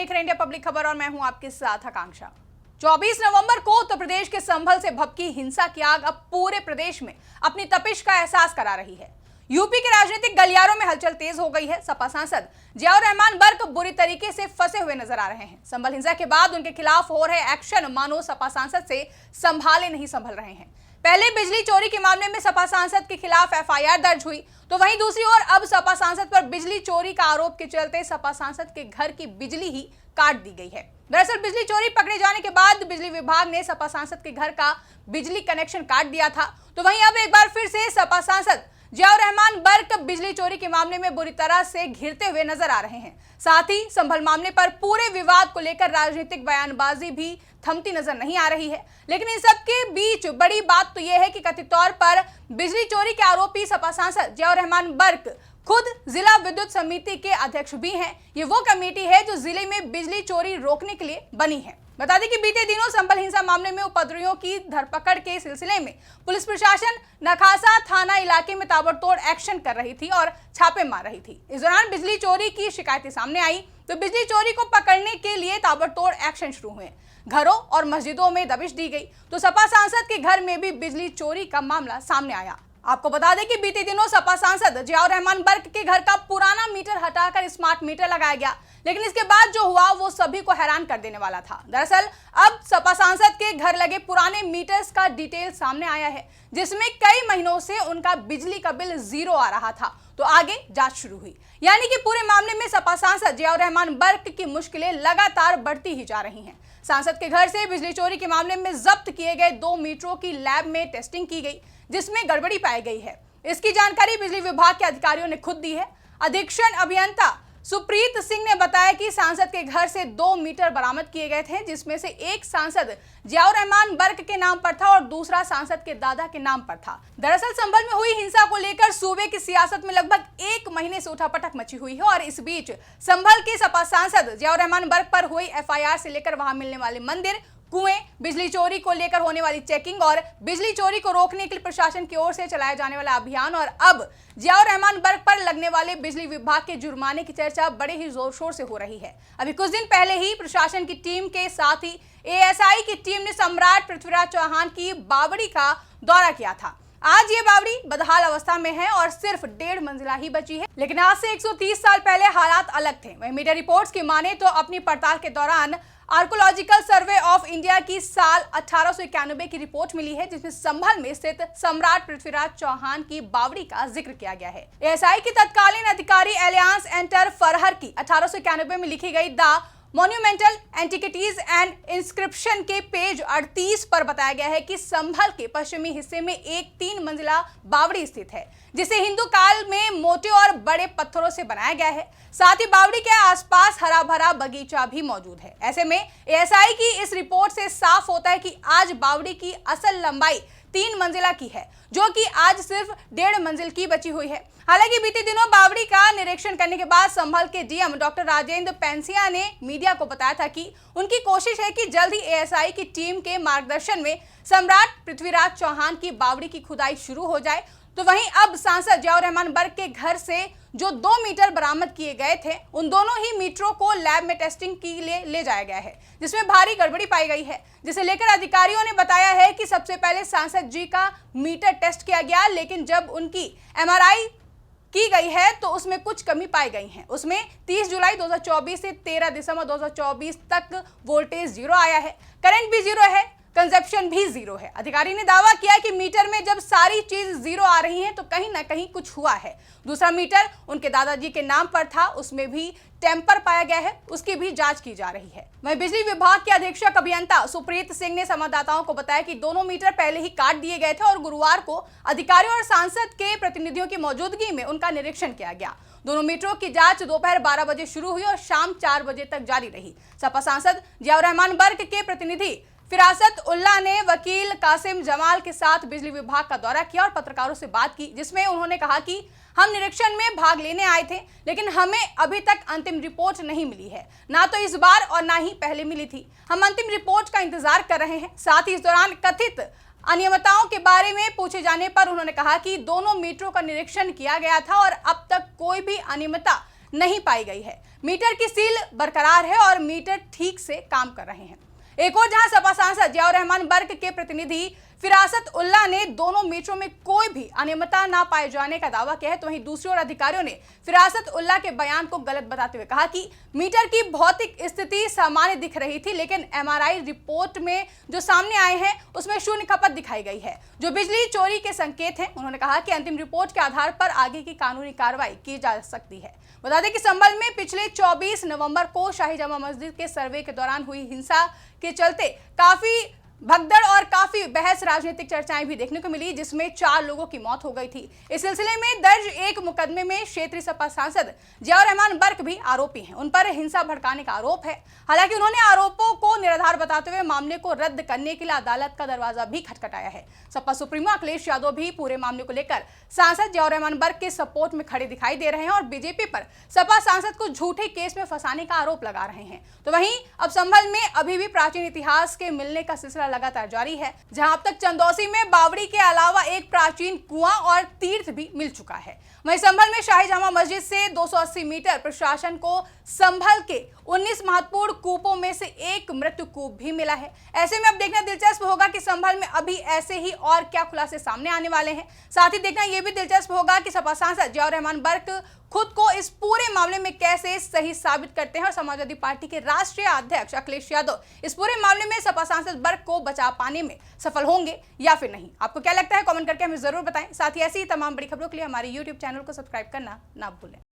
देख रहे हैं इंडिया पब्लिक खबर और मैं हूं आपके साथ आकांक्षा। 24 नवंबर को उत्तर प्रदेश के संभल से भभकी हिंसा की आग अब पूरे प्रदेश में अपनी तपिश का एहसास करा रही है। यूपी के राजनीतिक गलियारों में हलचल तेज हो गई है। सपा सांसद जियाउर रहमान बर्क बुरी तरीके से फंसे हुए नजर आ रहे हैं। संभल हिंसा के बाद उनके खिलाफ हो रहे एक्शन मानो सपा सांसद से संभाले नहीं संभल रहे हैं। पहले बिजली चोरी के मामले में सपा सांसद के खिलाफ एफआईआर दर्ज हुई, तो वहीं दूसरी ओर अब सपा सांसद पर बिजली चोरी का आरोप के चलते सपा सांसद के घर की बिजली ही काट दी गई है। दरअसल बिजली चोरी पकड़े जाने के बाद बिजली विभाग ने सपा सांसद के घर का बिजली कनेक्शन काट दिया था, तो वहीं अब एक बार फिर से सपा सांसद जियाउर रहमान बर्क बिजली चोरी के मामले में बुरी तरह से घिरते हुए नजर आ रहे हैं। साथ ही संभल मामले पर पूरे विवाद को लेकर राजनीतिक बयानबाजी भी थमती नजर नहीं आ रही है। लेकिन इन सब के बीच बड़ी बात तो यह है कि कथित तौर पर बिजली चोरी के आरोपी सपा सांसद जियाउर रहमान बर्क खुद जिला विद्युत समिति के अध्यक्ष भी हैं। ये वो कमेटी है जो जिले में बिजली चोरी रोकने के लिए बनी है। बता दें कि बीते दिनों संभल हिंसा मामले में उपद्रवियों की धरपकड़ के सिलसिले में पुलिस प्रशासन नखासा थाना इलाके में ताबड़तोड़ एक्शन कर रही थी और छापे मार रही थी। इस दौरान बिजली चोरी की शिकायतें सामने आई, तो बिजली चोरी को पकड़ने के लिए ताबड़तोड़ एक्शन शुरू हुए। घरों और मस्जिदों में दबिश दी गई, तो सपा सांसद के घर में भी बिजली चोरी का मामला सामने आया। आपको बता दें कि बीते दिनों सपा सांसद जियाउर रहमान बर्क के घर का पुराना मीटर हटाकर स्मार्ट मीटर लगाया गया, लेकिन इसके बाद जो हुआ वो सभी को हैरान कर देने वाला था। दरअसल अब सपा सांसद के घर लगे पुराने मीटर्स का डिटेल सामने आया है, जिसमें कई महीनों से उनका बिजली का बिल जीरो आ रहा था। तो आगे जांच शुरू हुई, यानी कि पूरे मामले में सपा सांसद जियाउर रहमान बर्क की मुश्किलें लगातार बढ़ती ही जा रही हैं। सांसद के घर से बिजली चोरी के मामले में जब्त किए गए 2 मीटरों की लैब में टेस्टिंग की गई, जिसमें गड़बड़ी पाई गई है। इसकी जानकारी बिजली विभाग के अधिकारियों ने खुद दी है। अधीक्षण अभियंता सुप्रीत सिंह ने बताया कि सांसद के घर से 2 मीटर बरामद किए गए थे, जिसमें से एक सांसद जियाउर रहमान बर्क के नाम पर था और दूसरा सांसद के दादा के नाम पर था। दरअसल संभल में हुई हिंसा को लेकर सूबे की सियासत में लगभग 1 महीने से उठापटक मची हुई है और इस बीच संभल के सपा सांसद जियाउर रहमान बर्क पर हुई एफआईआर से लेकर वहां मिलने वाले मंदिर, कुएं, बिजली चोरी को लेकर होने वाली चेकिंग और बिजली चोरी को रोकने के लिए प्रशासन की ओर से चलाया जाने वाला अभियान और अब जियाउर रहमान बर्क पर लगने वाले बिजली विभाग के जुर्माने की चर्चा बड़े ही जोर शोर से हो रही है। अभी कुछ दिन पहले ही प्रशासन की टीम के साथ ही एएसआई की टीम ने सम्राट पृथ्वीराज चौहान की बावड़ी का दौरा किया था। आज ये बावड़ी बदहाल अवस्था में है और सिर्फ 1.5 मंजिला ही बची है, लेकिन आज से 130 साल पहले हालात अलग थे। वहीं मीडिया रिपोर्ट्स की माने तो अपनी पड़ताल के दौरान आर्कोलॉजिकल सर्वे ऑफ इंडिया की साल 1891 की रिपोर्ट मिली है, जिसमें संभल में स्थित सम्राट पृथ्वीराज चौहान की बावड़ी का जिक्र किया गया है। एएसआई की तत्कालीन अधिकारी एलियांस एंटर फरहर की 1891 में लिखी गई द मॉन्यूमेंटल एंटिकिटीज एंड इंस्क्रिप्शन के पेज 38 पर बताया गया है कि संभल के पश्चिमी हिस्से में एक 3 मंजिला बावड़ी स्थित है, जिसे हिंदू काल में मोटे और बड़े पत्थरों से बनाया गया है। साथ ही बावड़ी के आसपास हरा भरा बगीचा भी मौजूद है। ऐसे में एएसआई की इस रिपोर्ट से साफ होता है कि आज बावड़ी की असल लंबाई 3 मंजिला की है, जो कि आज सिर्फ 1.5 मंजिल की बची हुई है। हालांकि बीते दिनों बावड़ी का निरीक्षण करने के बाद संभल के डीएम डॉक्टर राजेंद्र पेंसिया ने मीडिया को बताया था कि उनकी कोशिश है कि जल्द ही एएसआई की टीम के मार्गदर्शन में सम्राट पृथ्वीराज चौहान की बावड़ी की खुदाई शुरू हो जाए। तो वहीं अब सांसद जियाउर रहमान बर्क के घर से जो 2 मीटर बरामद किए गए थे, उन दोनों ही मीटरों को लैब में टेस्टिंग के लिए ले जाया गया है, जिसमें भारी गड़बड़ी पाई गई है, जिसे लेकर अधिकारियों ने बताया है कि सबसे पहले सांसद जी का मीटर टेस्ट किया गया, लेकिन जब उनकी एमआरआई की गई है तो उसमें कुछ कमी पाई गई है। उसमें 30 जुलाई 2024 से 13 दिसंबर 2024 तक वोल्टेज 0 आया है, करंट भी 0 है, कंजप्शन भी 0 है। अधिकारी ने दावा किया कि मीटर में जब सारी चीज 0 आ रही है तो कहीं ना कहीं कुछ हुआ है। दूसरा मीटर उनके दादाजी के नाम पर था, उसमें भी टेम्पर पाया गया है, उसकी भी जांच की जा रही है। वहीं बिजली विभाग के अधीक्षक अभियंता सुप्रीत सिंह ने संवाददाताओं को बताया कि दोनों मीटर पहले ही काट दिए गए थे और गुरुवार को अधिकारियों और सांसद के प्रतिनिधियों की मौजूदगी में उनका निरीक्षण किया गया। दोनों मीटरों की जांच दोपहर 12 बजे शुरू हुई और शाम 4 बजे तक जारी रही। सपा सांसद जियाउर रहमान बर्क के प्रतिनिधि फिरासत उल्ला ने वकील कासिम जमाल के साथ बिजली विभाग का दौरा किया और पत्रकारों से बात की, जिसमें उन्होंने कहा कि हम निरीक्षण में भाग लेने आए थे, लेकिन हमें अभी तक अंतिम रिपोर्ट नहीं मिली है, ना तो इस बार और ना ही पहले मिली थी। हम अंतिम रिपोर्ट का इंतजार कर रहे हैं। साथ ही इस दौरान कथित अनियमितताओं के बारे में पूछे जाने पर उन्होंने कहा कि दोनों मीटरों का निरीक्षण किया गया था और अब तक कोई भी अनियमितता नहीं पाई गई है। मीटर की सील बरकरार है और मीटर ठीक से काम कर रहे हैं। एक और जहां सपा सांसद जियाउर रहमान बर्क के प्रतिनिधि फिरासत उल्लाह ने दोनों मीटरों में कोई भी अनियमितता ना पाए जाने का दावा किया है, तो वहीं दूसरी ओर अधिकारियों ने फिरासत उल्लाह के बयान को गलत बताते हुए कहा कि मीटर की भौतिक स्थिति सामान्य दिख रही थी, लेकिन एमआरआई रिपोर्ट में जो सामने आए हैं उसमें शून्य खपत दिखाई गई है, जो बिजली चोरी के संकेत हैं। उन्होंने कहा कि अंतिम रिपोर्ट के आधार पर आगे की कानूनी कार्रवाई की जा सकती है। बता दें कि संभल में पिछले 24 नवंबर को शाही जामा मस्जिद के सर्वे के दौरान हुई हिंसा के चलते काफी भगदड़ और काफी बहस, राजनीतिक चर्चाएं भी देखने को मिली, जिसमें 4 लोगों की मौत हो गई थी। इस सिलसिले में दर्ज एक मुकदमे में क्षेत्रीय सपा सांसद जियाउर रहमान बर्क भी आरोपी हैं। उन पर हिंसा भड़काने का आरोप है। हालांकि उन्होंने आरोपों को निराधार बताते हुए मामले को रद्द करने के लिए अदालत का दरवाजा भी खटखटाया है। सपा सुप्रीमो अखिलेश यादव भी पूरे मामले को लेकर सांसद जियाउर रहमान बर्क के सपोर्ट में खड़े दिखाई दे रहे हैं और बीजेपी पर सपा सांसद को झूठे केस में फंसाने का आरोप लगा रहे हैं। तो वहीं अब संभल में अभी भी प्राचीन इतिहास के मिलने का सिलसिला लगातार जारी है, जहां अब तक चंदौसी में बावड़ी के अलावा एक प्राचीन कुआं और तीर्थ भी मिल चुका है। वहीं संभल में शाही जामा मस्जिद से 280 मीटर प्रशासन को संभल के 19 महत्वपूर्ण कूपों में से एक मृत्यु कूप भी मिला है। ऐसे में अब देखना दिलचस्प होगा कि संभल में अभी ऐसे ही और क्या खुलासे सामने आने वाले हैं। साथ ही देखना यह भी दिलचस्प होगा कि सपा सांसद जियाउर रहमान बर्क खुद को इस पूरे मामले में कैसे सही साबित करते हैं और समाजवादी पार्टी के राष्ट्रीय अध्यक्ष अखिलेश यादव इस पूरे मामले में सपा सांसद बर्क को बचा पाने में सफल होंगे या फिर नहीं। आपको क्या लगता है, कमेंट करके हमें जरूर बताएं। साथ ही ऐसी तमाम बड़ी खबरों के लिए हमारे YouTube चैनल को सब्सक्राइब करना ना भूलें।